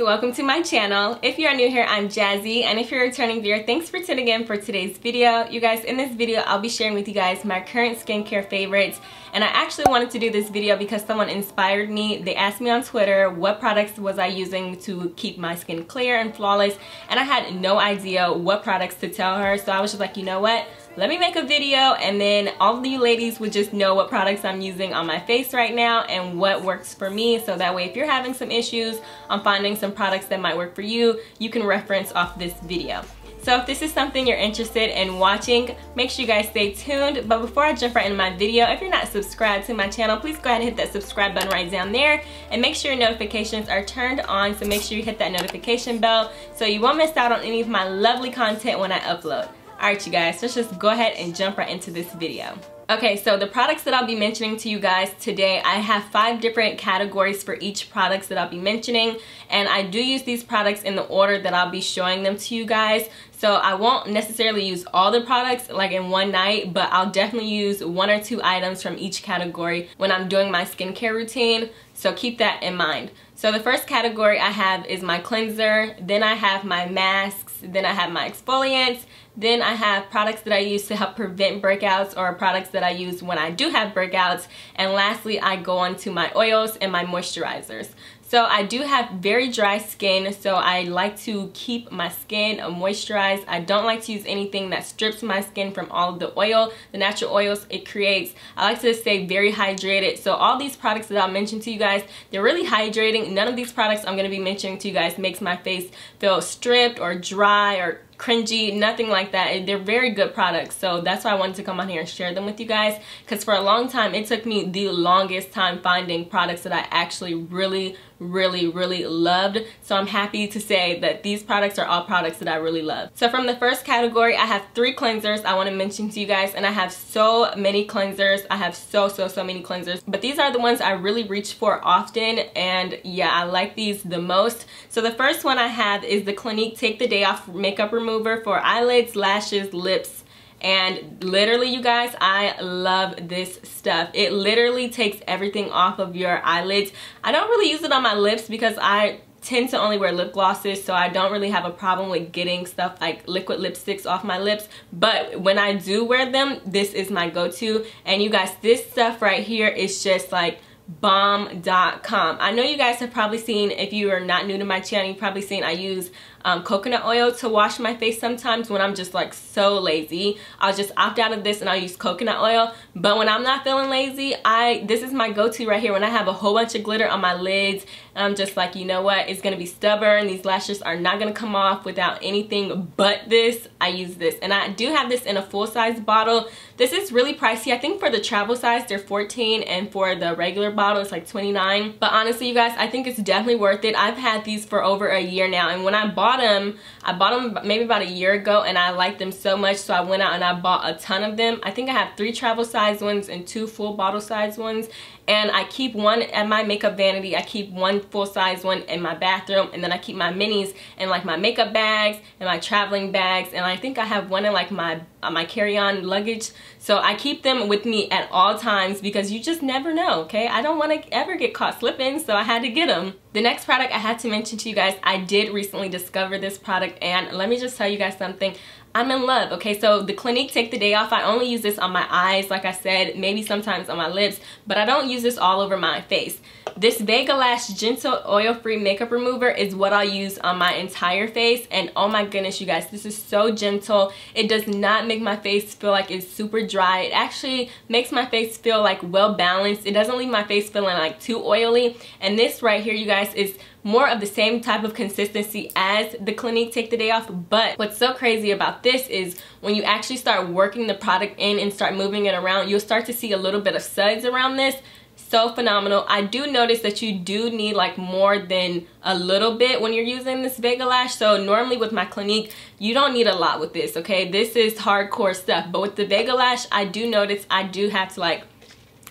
welcome to my channel. If you are new here, I'm Jazzy, and if you're a returning viewer, thanks for tuning in for today's video. You guys, in this video, I'll be sharing with you guys my current skincare favorites, and I actually wanted to do this video because someone inspired me. They asked me on Twitter what products was I using to keep my skin clear and flawless, and I had no idea what products to tell her, so I was just like, you know what? Let me make a video, and then all of you ladies would just know what products I'm using on my face right now and what works for me, so that way if you're having some issues on finding some products that might work for you, you can reference off this video. So if this is something you're interested in watching, make sure you guys stay tuned. But before I jump right into my video, if you're not subscribed to my channel, please go ahead and hit that subscribe button right down there, and make sure your notifications are turned on, so make sure you hit that notification bell so you won't miss out on any of my lovely content when I upload. Alright you guys, let's just go ahead and jump right into this video. Okay, so the products that I'll be mentioning to you guys today, I have 5 different categories for each products that I'll be mentioning, and I do use these products in the order that I'll be showing them to you guys. So I won't necessarily use all the products like in one night, but I'll definitely use 1 or 2 items from each category when I'm doing my skincare routine, so keep that in mind. So the first category I have is my cleanser, then I have my masks, then I have my exfoliants, then I have products that I use to help prevent breakouts or products that I use when I do have breakouts, and lastly I go on to my oils and my moisturizers. So I do have very dry skin, so I like to keep my skin moisturized. I don't like to use anything that strips my skin from all of the oil, the natural oils it creates. I like to stay very hydrated. So all these products that I'll mention to you guys, they're really hydrating. None of these products I'm going to be mentioning to you guys makes my face feel stripped or dry or cringy, nothing like that. They're very good products, so that's why I wanted to come on here and share them with you guys, because for a long time it took me the longest time finding products that I actually really loved. So I'm happy to say that these products are all products that I really love. So from the first category, I have 3 cleansers I want to mention to you guys, and I have so many cleansers. I have so many cleansers, but these are the ones I really reach for often, and yeah, I like these the most. So the first one I have is the Clinique Take the Day Off Makeup Remover for eyelids, lashes, lips, and literally you guys, I love this stuff. It literally takes everything off of your eyelids. I don't really use it on my lips because I tend to only wear lip glosses, so I don't really have a problem with getting stuff like liquid lipsticks off my lips, but when I do wear them, this is my go-to. And you guys, this stuff right here is just like bomb.com. I know you guys have probably seen, if you are not new to my channel, you've probably seen I use coconut oil to wash my face sometimes when I'm just like so lazy. I'll just opt out of this and I'll use coconut oil. But when I'm not feeling lazy, this is my go-to right here when I have a whole bunch of glitter on my lids and I'm just like, you know what, it's gonna be stubborn, these lashes are not gonna come off without anything but this. I use this, and I do have this in a full-size bottle. This is really pricey. I think for the travel size they're $14, and for the regular bottle it's like $29. But honestly you guys, I think it's definitely worth it. I've had these for over a year now, and when I bought them maybe about a year ago, and I liked them so much, so I went out and I bought a ton of them. I think I have 3 travel size ones and 2 full bottle size ones, and I keep one at my makeup vanity. I keep 1 full size one in my bathroom, and then I keep my minis in like my makeup bags and my traveling bags, and I think I have one in like my carry-on luggage. So I keep them with me at all times because you just never know, okay? I don't want to ever get caught slipping, so I had to get them. The next product I had to mention to you guys, I did recently discover this product, and let me just tell you guys something. I'm in love. Okay, so the Clinique Take the Day Off, I only use this on my eyes, like I said, maybe sometimes on my lips, but I don't use this all over my face. This VegaLash Gentle Oil-Free Makeup Remover is what I'll use on my entire face, and oh my goodness you guys, this is so gentle. It does not make my face feel like it's super dry. It actually makes my face feel like well balanced. It doesn't leave my face feeling like too oily, and this right here you guys is more of the same type of consistency as the Clinique Take the Day Off. But what's so crazy about this is when you actually start working the product in and start moving it around, you'll start to see a little bit of suds around this. So phenomenal. I do notice that you do need like more than a little bit when you're using this VegaLash. So normally with my Clinique, you don't need a lot with this, okay? This is hardcore stuff. But with the VegaLash, I do notice I do have to like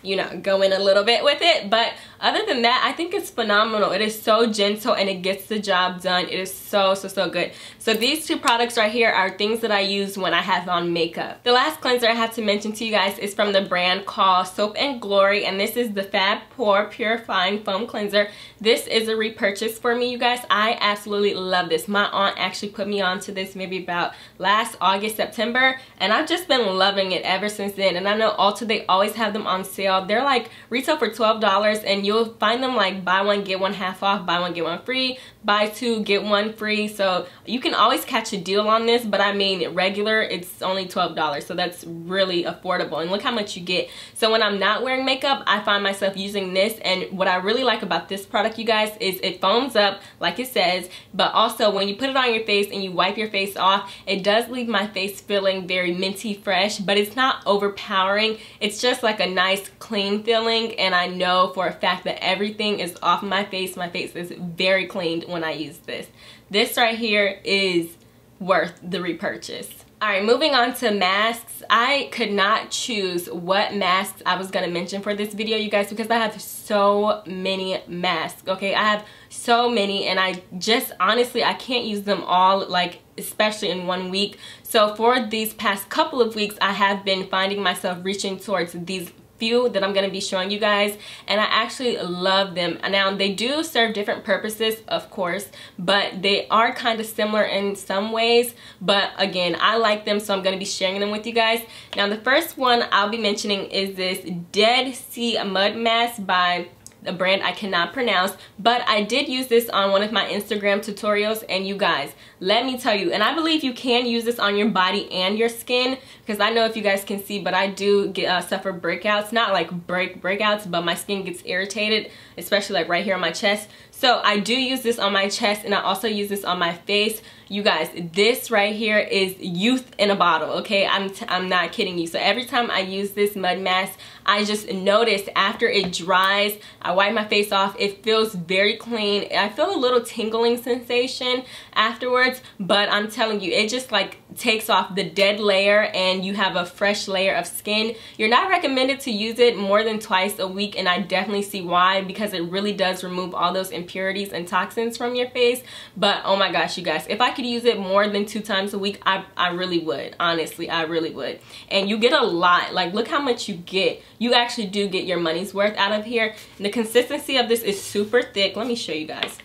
you know, go in a little bit with it. But other than that, I think it's phenomenal. It is so gentle and it gets the job done. It is so good. So these two products right here are things that I use when I have on makeup. The last cleanser I have to mention to you guys is from the brand called Soap and Glory, and this is the Fab Pore Purifying Foam Cleanser. This is a repurchase for me, you guys. I absolutely love this. My aunt actually put me onto this maybe about last August, September, and I've just been loving it ever since then. And I know Ulta, they always have them on sale. They're like retail for $12, and you'll find them like buy one get one half off, buy one get one free, buy two get one free. So you can always catch a deal on this, but I mean regular, it's only $12, so that's really affordable. And look how much you get. So when I'm not wearing makeup, I find myself using this, and what I really like about this product, you guys, is it foams up like it says, but also when you put it on your face and you wipe your face off, it does leave my face feeling very minty fresh, but it's not overpowering. It's just like a nice clean feeling, and I know for a fact that everything is off my face. My face is very cleaned when I use this. This right here is worth the repurchase. Alright, moving on to masks. I could not choose what masks I was going to mention for this video, you guys, because I have so many masks, okay? I have so many, and I just, honestly, I can't use them all, like, especially in 1 week. So for these past couple of weeks, I have been finding myself reaching towards these few that I'm going to be showing you guys, and I actually love them. Now, they do serve different purposes, of course, but they are kind of similar in some ways. But again, I like them, so I'm going to be sharing them with you guys. Now, the first one I'll be mentioning is this Dead Sea Mud Mask by a brand I cannot pronounce, but I did use this on one of my Instagram tutorials, and you guys, let me tell you, and I believe you can use this on your body and your skin, because I know if you guys can see, but I do get suffer breakouts, not like breakouts, but my skin gets irritated, especially like right here on my chest. So I do use this on my chest, and I also use this on my face. You guys, this right here is youth in a bottle, okay? I'm not kidding you. So every time I use this mud mask, I just notice after it dries, I wipe my face off, it feels very clean. I feel a little tingling sensation afterwards, but I'm telling you, it just like takes off the dead layer and you have a fresh layer of skin. You're not recommended to use it more than twice a week, and I definitely see why, because it really does remove all those impurities and toxins from your face. But oh my gosh, you guys, if I could use it more than 2 times a week, I really would. Honestly, I really would. And you get a lot. Like, look how much you get. You actually do get your money's worth out of here. And the consistency of this is super thick. Let me show you guys.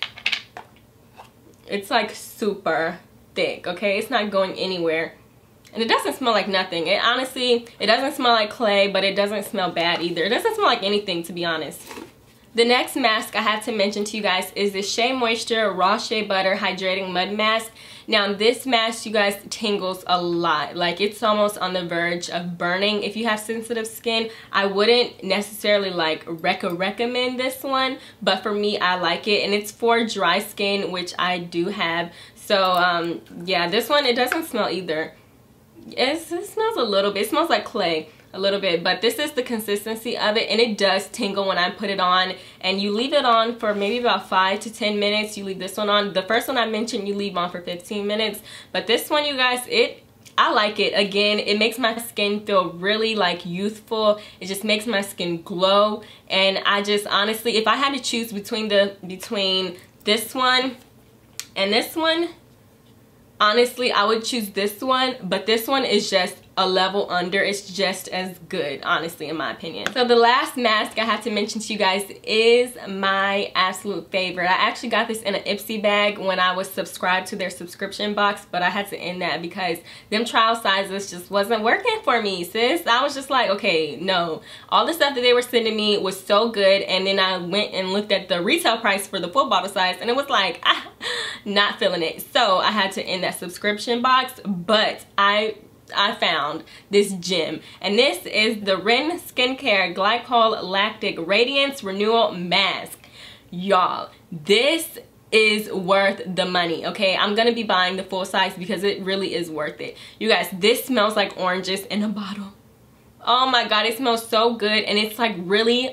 It's like super thick, okay? It's not going anywhere. And it doesn't smell like nothing. It honestly, it doesn't smell like clay, but it doesn't smell bad either. It doesn't smell like anything, to be honest. The next mask I have to mention to you guys is the Shea Moisture Raw Shea Butter Hydrating Mud Mask. Now, this mask, you guys, tingles a lot. Like, it's almost on the verge of burning. If you have sensitive skin, I wouldn't necessarily like recommend this one, but for me, I like it, and it's for dry skin, which I do have. So yeah, this one, it doesn't smell either. It smells a little bit. It smells like clay a little bit, but this is the consistency of it, and it does tingle when I put it on. And you leave it on for maybe about 5 to 10 minutes. You leave this one on. The first one I mentioned, you leave on for 15 minutes, but this one, you guys, I like it. Again, it makes my skin feel really like youthful. It just makes my skin glow. And I just honestly, if I had to choose between this one and this one, honestly, I would choose this one, but this one is just a level under. It's just as good, honestly, in my opinion. So the last mask I have to mention to you guys is my absolute favorite. I actually got this in an Ipsy bag when I was subscribed to their subscription box, but I had to end that because them trial sizes just wasn't working for me, sis. I was just like, okay, no. All the stuff that they were sending me was so good, and then I went and looked at the retail price for the full bottle size, and it was like, not feeling it. So I had to end that subscription box, but I found this gem, and this is the Ren Skincare Glycol Lactic Radiance Renewal Mask. Y'all, this is worth the money, okay? I'm gonna be buying the full size because it really is worth it. You guys, this smells like oranges in a bottle. Oh my god, it smells so good, and it's like really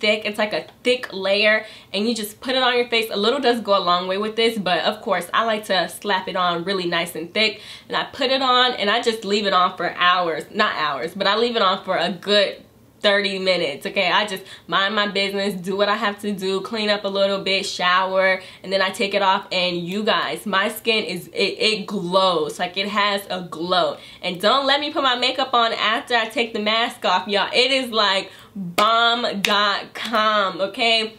thick. It's like a thick layer, and you just put it on your face. A little does go a long way with this, but of course I like to slap it on really nice and thick, and I put it on and I just leave it on for hours. Not hours, but I leave it on for a good 30 minutes, okay? I just mind my business, do what I have to do, clean up a little bit, shower, and then I take it off, and you guys, my skin is, it glows. Like, it has a glow. And don't let me put my makeup on after I take the mask off, y'all. It is like bomb.com, okay?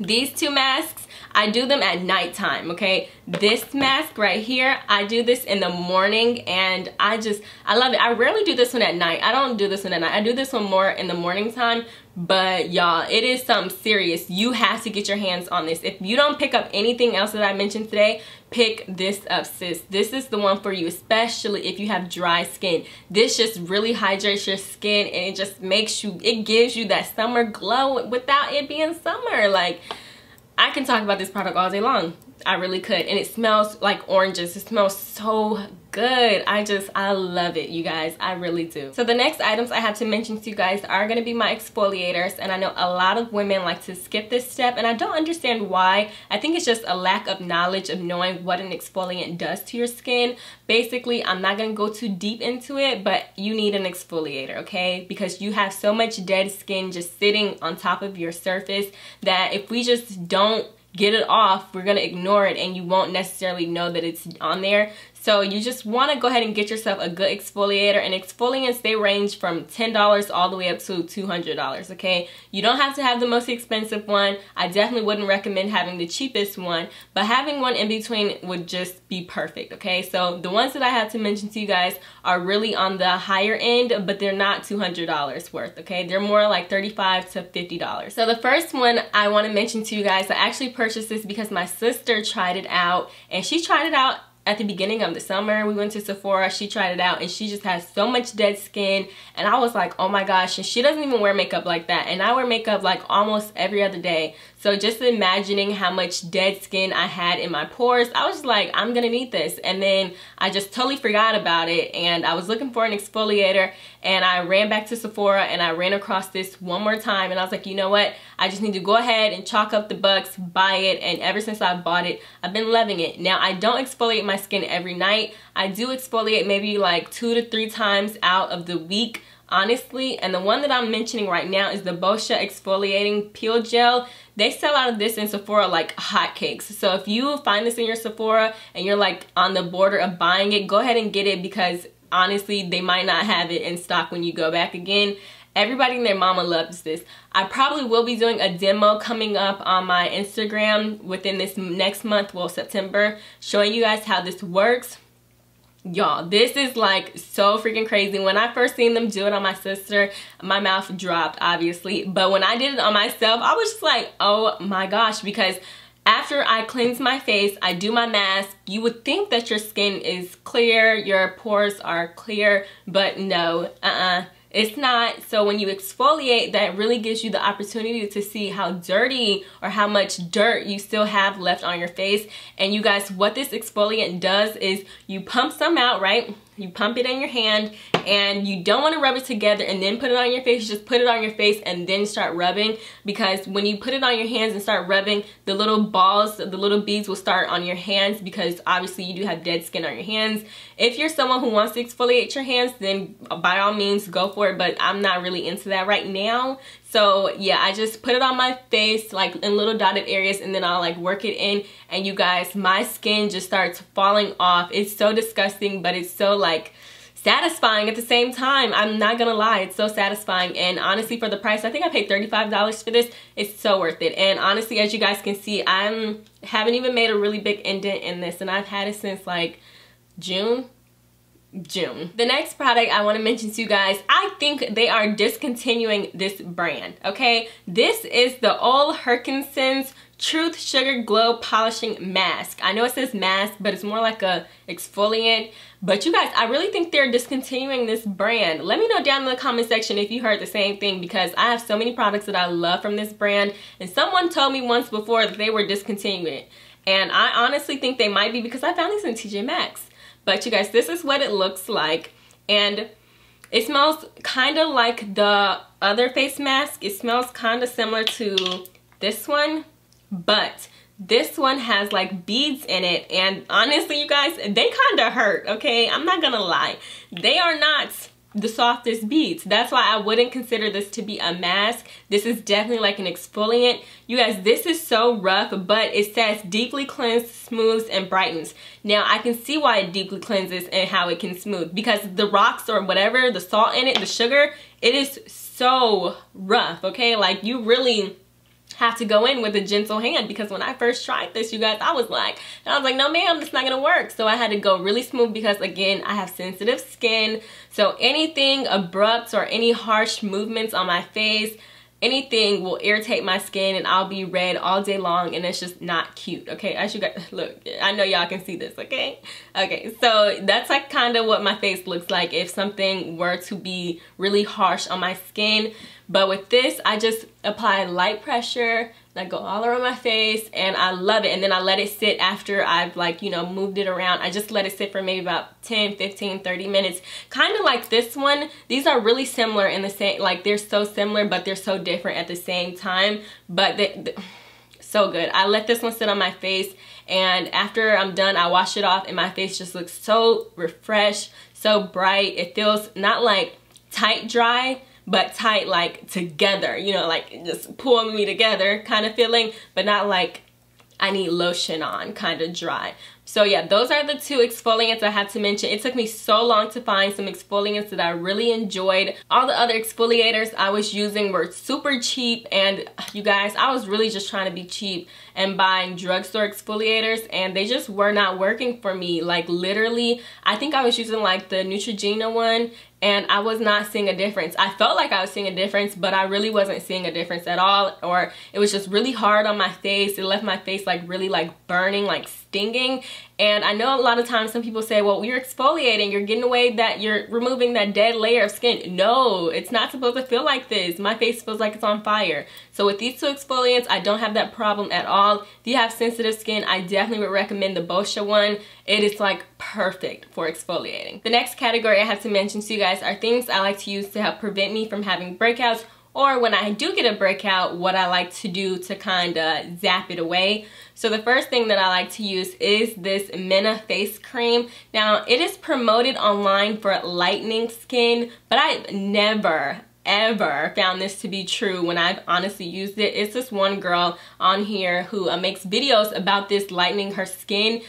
These two masks, I do them at nighttime, okay? This mask right here, I do this in the morning, and I love it. I rarely do this one at night. I don't do this one at night. I do this one more in the morning time, but y'all, it is something serious. You have to get your hands on this. If you don't pick up anything else that I mentioned today, pick this up, sis. This is the one for you, especially if you have dry skin. This just really hydrates your skin, and it just makes you, it gives you that summer glow without it being summer. Like, I can talk about this product all day long. I really could. And it smells like oranges. It smells so good. I love it, you guys. I really do. So the next items I have to mention to you guys are going to be my exfoliators. And I know a lot of women like to skip this step, and I don't understand why. I think it's just a lack of knowledge of knowing what an exfoliant does to your skin. Basically, I'm not going to go too deep into it, but you need an exfoliator, okay? Because you have so much dead skin just sitting on top of your surface that if we just don't get it off, we're gonna ignore it, and you won't necessarily know that it's on there. So you just want to go ahead and get yourself a good exfoliator. And exfoliants, they range from $10 all the way up to $200, okay? You don't have to have the most expensive one. I definitely wouldn't recommend having the cheapest one, but having one in between would just be perfect, okay? So the ones that I have to mention to you guys are really on the higher end, but they're not $200 worth, okay? They're more like $35 to $50. So the first one I want to mention to you guys, I actually purchased this because my sister tried it out, and she tried it out at the beginning of the summer. We went to Sephora, she tried it out, and she just has so much dead skin, and I was like, oh my gosh. And she doesn't even wear makeup like that, and I wear makeup like almost every other day. So just imagining how much dead skin I had in my pores, I was like, I'm gonna need this. And then I just totally forgot about it, and I was looking for an exfoliator, and I ran back to Sephora, and I ran across this one more time, and I was like, you know what, I just need to go ahead and chalk up the bucks, buy it. And ever since I bought it, I've been loving it. Now, I don't exfoliate my skin every night. I do exfoliate maybe like 2 to 3 times out of the week, honestly. And the one that I'm mentioning right now is the Boscia exfoliating peel gel. They sell out of this in Sephora like hotcakes. So if you find this in your Sephora and you're like on the border of buying it, go ahead and get it, because honestly, they might not have it in stock when you go back again. Everybody and their mama loves this. I probably will be doing a demo coming up on my Instagram within this next month, well, September, showing you guys how this works. Y'all, this is like so freaking crazy. When I first seen them do it on my sister, my mouth dropped, obviously. But when I did it on myself, I was just like, oh my gosh, because after I cleanse my face, I do my mask. You would think that your skin is clear, your pores are clear, but no, it's not. So when you exfoliate, that really gives you the opportunity to see how dirty or how much dirt you still have left on your face. And you guys, what this exfoliant does is you pump some out, right? You pump it in your hand, and you don't want to rub it together and then put it on your face. You just put it on your face and then start rubbing, because when you put it on your hands and start rubbing, the little balls, the little beads will start on your hands, because obviously you do have dead skin on your hands. If you're someone who wants to exfoliate your hands, then by all means go for it, but I'm not really into that right now. So yeah, I just put it on my face like in little dotted areas, and then I'll like work it in, and you guys, my skin just starts falling off. It's so disgusting, but it's so like satisfying at the same time. I'm not gonna lie, it's so satisfying. And honestly, for the price, I think I paid $35 for this. It's so worth it. And honestly, as you guys can see, I haven't even made a really big indent in this, and I've had it since like June. The next product I want to mention to you guys, I think they are discontinuing this brand, okay? This is the OLEHENRIKSEN's Truth Sugar Glow Polishing Mask. I know it says mask, but it's more like a exfoliant. But you guys, I really think they're discontinuing this brand. Let me know down in the comment section if you heard the same thing, because I have so many products that I love from this brand, and someone told me once before that they were discontinuing it. And I honestly think they might be, because I found these in TJ Maxx. But you guys, this is what it looks like, and it smells kind of like the other face mask. It smells kind of similar to this one, but this one has like beads in it, and honestly, you guys, they kind of hurt, okay? I'm not gonna lie. They are not the softest beads. That's why I wouldn't consider this to be a mask. This is definitely like an exfoliant. You guys, this is so rough, but it says deeply cleanses, smooths, and brightens. Now I can see why it deeply cleanses and how it can smooth, because the rocks or whatever, the salt in it, the sugar, it is so rough, okay? Like you really have to go in with a gentle hand, because when I first tried this, you guys, I was like, no ma'am, it's not gonna work. So I had to go really smooth, because again, I have sensitive skin. So anything abrupt or any harsh movements on my face, anything will irritate my skin, and I'll be red all day long, and it's just not cute, okay? As you guys look, I know y'all can see this, okay? Okay, so that's like kind of what my face looks like if something were to be really harsh on my skin. But with this, I just apply light pressure, and I go all around my face, and I love it. And then I let it sit after I've, like, you know, moved it around. I just let it sit for maybe about 10, 15, 30 minutes. Kind of like this one. These are really similar in the same, like they're so similar, but they're so different at the same time. But so good. I let this one sit on my face, and after I'm done, I wash it off, and my face just looks so refreshed, so bright. It feels not like tight dry, but tight like together, you know, like just pulling me together kind of feeling, but not like I need lotion on kind of dry. So yeah, those are the two exfoliants I had to mention. It took me so long to find some exfoliants that I really enjoyed. All the other exfoliators I was using were super cheap, and you guys, I was really just trying to be cheap and buying drugstore exfoliators, and they just were not working for me. Like literally, I think I was using like the Neutrogena one, and I was not seeing a difference. I felt like I was seeing a difference, but I really wasn't seeing a difference at all, or it was just really hard on my face. It left my face like really like burning, like stinging. And I know a lot of times some people say, well, you're exfoliating, you're getting away that you're removing that dead layer of skin. No, it's not supposed to feel like this. My face feels like it's on fire. So with these two exfoliants, I don't have that problem at all. If you have sensitive skin, I definitely would recommend the Boscia one. It is like perfect for exfoliating. The next category I have to mention to you guys are things I like to use to help prevent me from having breakouts, or when I do get a breakout, what I like to do to kind of zap it away. So the first thing that I like to use is this MENA face cream. Now, it is promoted online for lightening skin, but I've never ever found this to be true when I've honestly used it. It's this one girl on here who makes videos about this lightening her skin.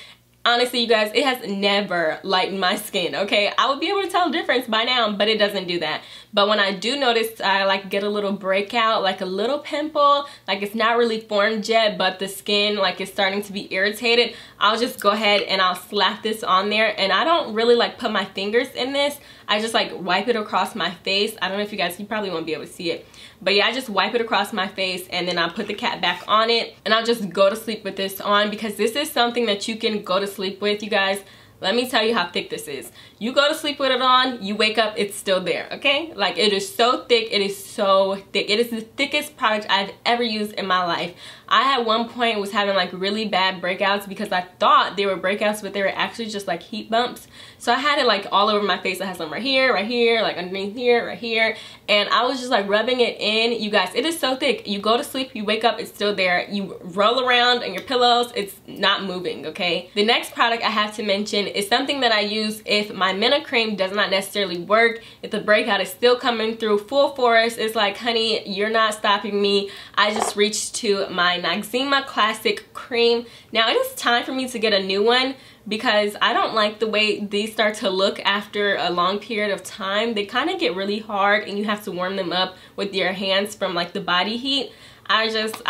Honestly, you guys, it has never lightened my skin, okay? I would be able to tell the difference by now, but it doesn't do that. But when I do notice I like get a little breakout, like a little pimple, like it's not really formed yet, but the skin like is starting to be irritated, I'll just go ahead and I'll slap this on there. And I don't really like put my fingers in this. I just like wipe it across my face. I don't know if you guys, you probably won't be able to see it. But yeah, I just wipe it across my face, and then I'll put the cap back on it, and I'll just go to sleep with this on, because this is something that you can go to sleep with, you guys. Let me tell you how thick this is. You go to sleep with it on, you wake up, it's still there, okay? Like, it is so thick, it is so thick. It is the thickest product I've ever used in my life. I at one point was having like really bad breakouts because I thought they were breakouts, but they were actually just like heat bumps. So I had it like all over my face. I had some right here, like underneath here, right here. And I was just like rubbing it in. You guys, it is so thick. You go to sleep, you wake up, it's still there. You roll around on your pillows, it's not moving, okay? The next product I have to mention is something that I use if my MENA cream does not necessarily work. If the breakout is still coming through full force, it's like, honey, you're not stopping me. I just reached to my NOXZEMA Classic Cream. Now it is time for me to get a new one, because I don't like the way these start to look after a long period of time. They kind of get really hard, and you have to warm them up with your hands from like the body heat. I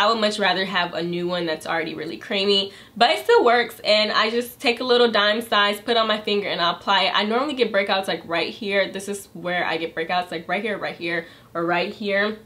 would much rather have a new one that's already really creamy, but it still works. And I just take a little dime size, put on my finger, and I'll apply it. I normally get breakouts like right here. This is where I get breakouts, like right here, or right here.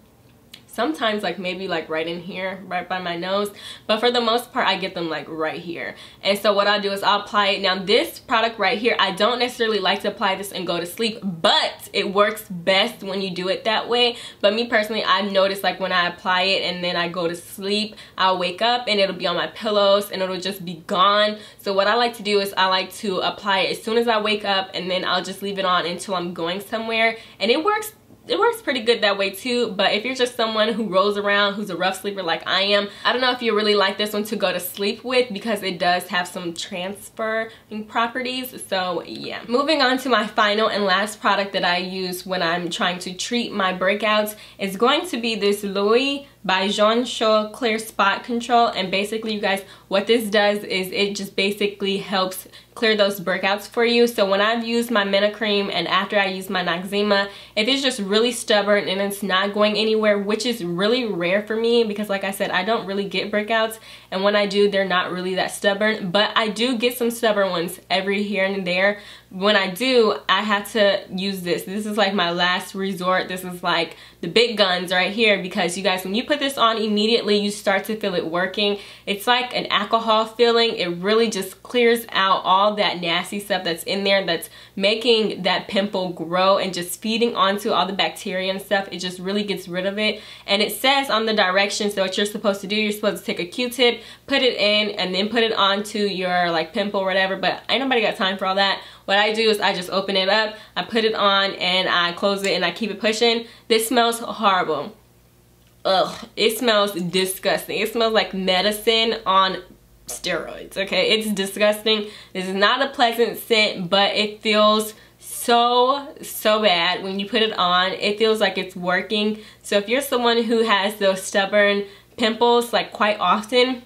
Sometimes like maybe like right in here, right by my nose, but for the most part I get them like right here. And so what I'll do is I'll apply it. Now this product right here, I don't necessarily like to apply this and go to sleep, but it works best when you do it that way. But me personally, I've noticed like when I apply it and then I go to sleep, I'll wake up and it'll be on my pillows and it'll just be gone. So what I like to do is I like to apply it as soon as I wake up, and then I'll just leave it on until I'm going somewhere, and it works it works pretty good that way too. But if you're just someone who rolls around, who's a rough sleeper like I am, I don't know if you really like this one to go to sleep with because it does have some transferring properties. So yeah. Moving on to my final and last product that I use when I'm trying to treat my breakouts is going to be this Louis by Jean Shaw Clear Spot Control. And basically, you guys, what this does is it just basically helps clear those breakouts for you. So when I've used my MENA cream and after I use my NOXZEMA, if it's just really stubborn and it's not going anywhere, which is really rare for me because like I said, I don't really get breakouts, and when I do, they're not really that stubborn, but I do get some stubborn ones every here and there. When I do, I have to use this. This is like my last resort. This is like the big guns right here, because you guys, when you put this on, immediately you start to feel it working. It's like an alcohol feeling. It really just clears out all that nasty stuff that's in there that's making that pimple grow and just feeding onto all the bacteria and stuff. It just really gets rid of it. And it says on the directions, so what you're supposed to do, you're supposed to take a Q-tip, put it in, and then put it onto your like pimple or whatever, but ain't nobody got time for all that. What I do is I just open it up, I put it on, and I close it and I keep it pushing. This smells horrible. Ugh, it smells disgusting. It smells like medicine on steroids, okay? It's disgusting. This is not a pleasant scent, but it feels so bad when you put it on. It feels like it's working. So if you're someone who has those stubborn pimples like quite often,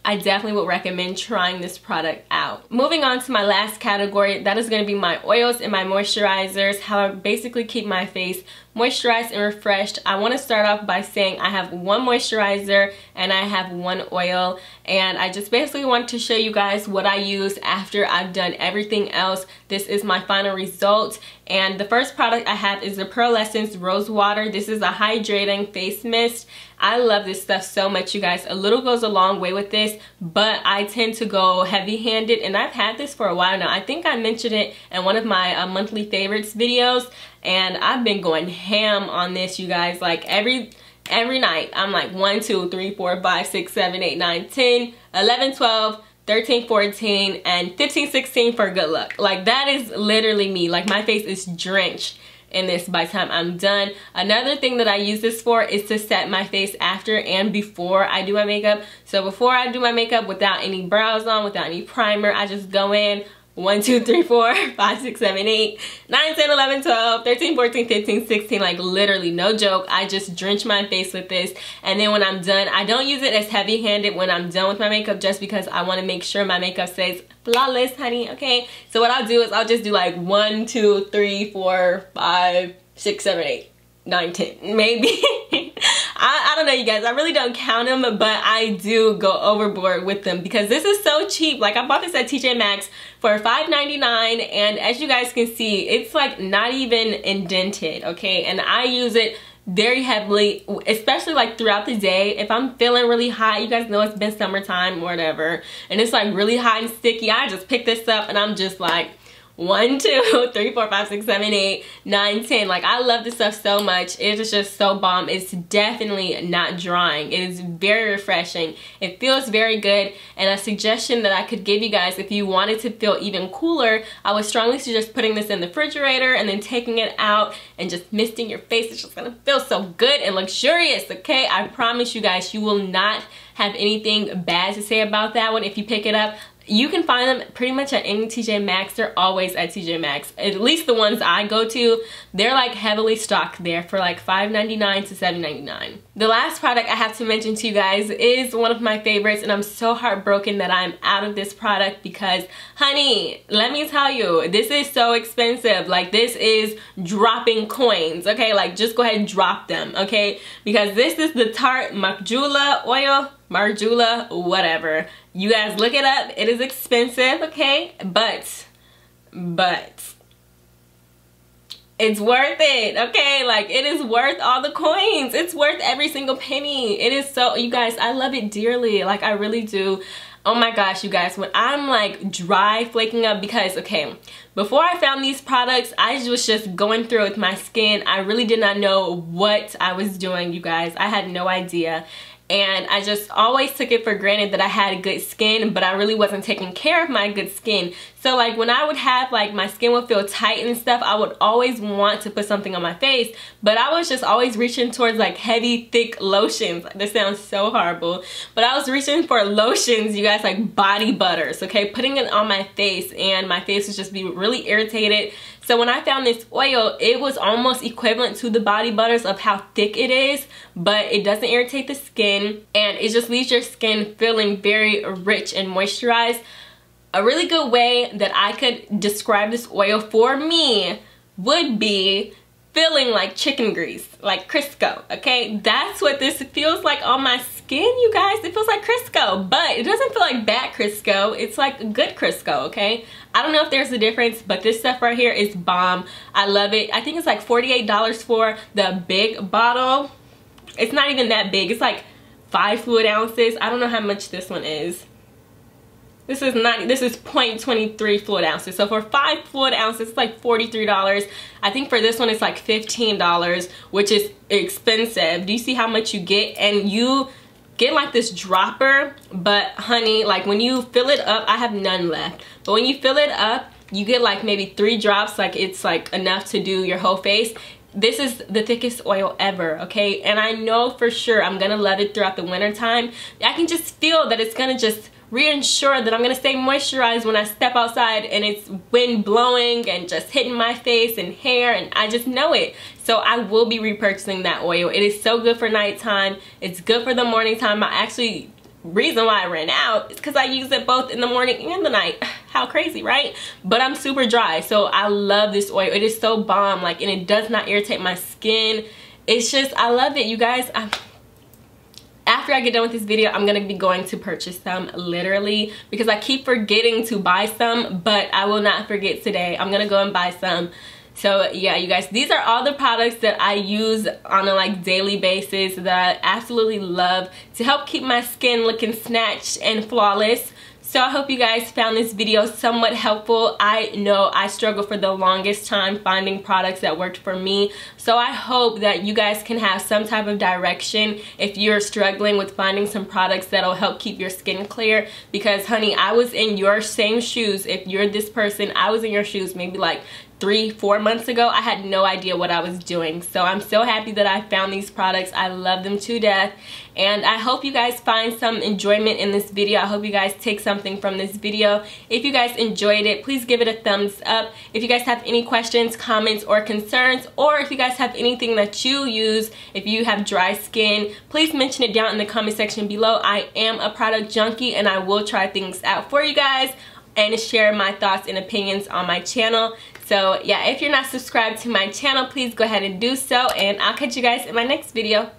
I definitely would recommend trying this product out. Moving on to my last category, that is going to be my oils and my moisturizers, how I basically keep my face moisturized and refreshed. I want to start off by saying I have one moisturizer and I have one oil, and I just basically want to show you guys what I use after I've done everything else. This is my final result, and the first product I have is the Pearlessence Rose Water. This is a hydrating face mist. I love this stuff so much, you guys. A little goes a long way with this, but I tend to go heavy-handed, and I've had this for a while now. I think I mentioned it in one of my monthly favorites videos, and I've been going ham on this, you guys. Like every night, I'm like 1, 2, 3, 4, 5, 6, 7, 8, 9, 10, 11, 12, 13, 14, and 15, 16 for good luck. Like that is literally me. Like my face is drenched in this by the time I'm done. Another thing that I use this for is to set my face after and before I do my makeup. So before I do my makeup, without any brows on, without any primer, I just go in 1, 2, 3, 4, 5, 6, 7, 8, 9, 10, 11, 12, 13, 14, 15, 16, like literally no joke. I just drench my face with this, and then when I'm done, I don't use it as heavy-handed when I'm done with my makeup, just because I want to make sure my makeup stays flawless, honey, okay? So what I'll do is I'll just do like 1, 2, 3, 4, 5, 6, 7, 8, 9, 10, maybe. I don't know, you guys. I really don't count them, but I do go overboard with them because this is so cheap. Like I bought this at TJ Maxx for $5.99, and as you guys can see, it's like not even indented, okay? And I use it very heavily, especially like throughout the day. If I'm feeling really hot, you guys know it's been summertime or whatever, and it's like really hot and sticky, I just pick this up and I'm just like 1, 2, 3, 4, 5, 6, 7, 8, 9, 10. Like I love this stuff so much. It is just so bomb. It's definitely not drying. It is very refreshing. It feels very good. And a suggestion that I could give you guys, if you wanted to feel even cooler, I would strongly suggest putting this in the refrigerator and then taking it out and just misting your face. It's just gonna feel so good and luxurious, okay? I promise you guys, you will not have anything bad to say about that one if you pick it up. You can find them pretty much at any TJ Maxx. They're always at TJ Maxx. At least the ones I go to, they're like heavily stocked there for like $5.99 to $7.99. The last product I have to mention to you guys is one of my favorites, and I'm so heartbroken that I'm out of this product because, honey, let me tell you, this is so expensive. Like this is dropping coins, okay? Like just go ahead and drop them, okay? Because this is the Tarte Maracuja Oil. Marjula, whatever. You guys look it up. It is expensive, okay? But it's worth it, okay? Like it is worth all the coins. It's worth every single penny. It is so, you guys, I love it dearly. Like I really do. Oh my gosh, you guys, when I'm like dry flaking up, because okay, before I found these products, I was just going through it with my skin. I really did not know what I was doing, you guys. I had no idea. and I just always took it for granted that I had good skin, but I really wasn't taking care of my good skin. So like when I would have like my skin would feel tight and stuff, I would always want to put something on my face, but I was just always reaching towards like heavy thick lotions. This sounds so horrible, but I was reaching for lotions, you guys, like body butters, okay, putting it on my face, and my face would just be really irritated. So when I found this oil, it was almost equivalent to the body butters of how thick it is, but it doesn't irritate the skin, and it just leaves your skin feeling very rich and moisturized. A really good way that I could describe this oil for me would be feeling like chicken grease, like Crisco, okay? That's what this feels like on my skin, you guys. It feels like Crisco, but it doesn't feel like bad Crisco. It's like good Crisco, okay? I don't know if there's a difference, but this stuff right here is bomb. I love it. I think it's like $48 for the big bottle. It's not even that big. It's like 5 fluid ounces. I don't know how much this one is. This is 0.23 fluid ounces. So for 5 fluid ounces, it's like $43. I think for this one, it's like $15, which is expensive. Do you see how much you get? And you get like this dropper, but honey, like when you fill it up, I have none left. But when you fill it up, you get like maybe 3 drops, like it's like enough to do your whole face. This is the thickest oil ever, okay? And I know for sure I'm gonna love it throughout the winter time. I can just feel that it's gonna just reassure that I'm gonna stay moisturized when I step outside and it's wind blowing and just hitting my face and hair, and I just know it. So I will be repurchasing that oil. It is so good for nighttime. It's good for the morning time. Reason why I ran out is because I use it both in the morning and the night. How crazy, right? But I'm super dry, so I love this oil. It is so bomb, like, and it does not irritate my skin. It's just, I love it, you guys. After I get done with this video, I'm gonna be going to purchase some, literally, because I keep forgetting to buy some, but I will not forget today. I'm gonna go and buy some. So yeah, you guys, these are all the products that I use on a like daily basis that I absolutely love to help keep my skin looking snatched and flawless. So I hope you guys found this video somewhat helpful. I know I struggled for the longest time finding products that worked for me. So I hope that you guys can have some type of direction if you're struggling with finding some products that'll help keep your skin clear. Because honey, I was in your same shoes. If you're this person, I was in your shoes maybe like 3-4 months ago. I had no idea what I was doing. So I'm so happy that I found these products. I love them to death, and I hope you guys find some enjoyment in this video. I hope you guys take something from this video. If you guys enjoyed it, please give it a thumbs up. If you guys have any questions, comments, or concerns, or if you guys have anything that you use, if you have dry skin, please mention it down in the comment section below. I am a product junkie, and I will try things out for you guys and share my thoughts and opinions on my channel. So yeah, if you're not subscribed to my channel, please go ahead and do so, and I'll catch you guys in my next video.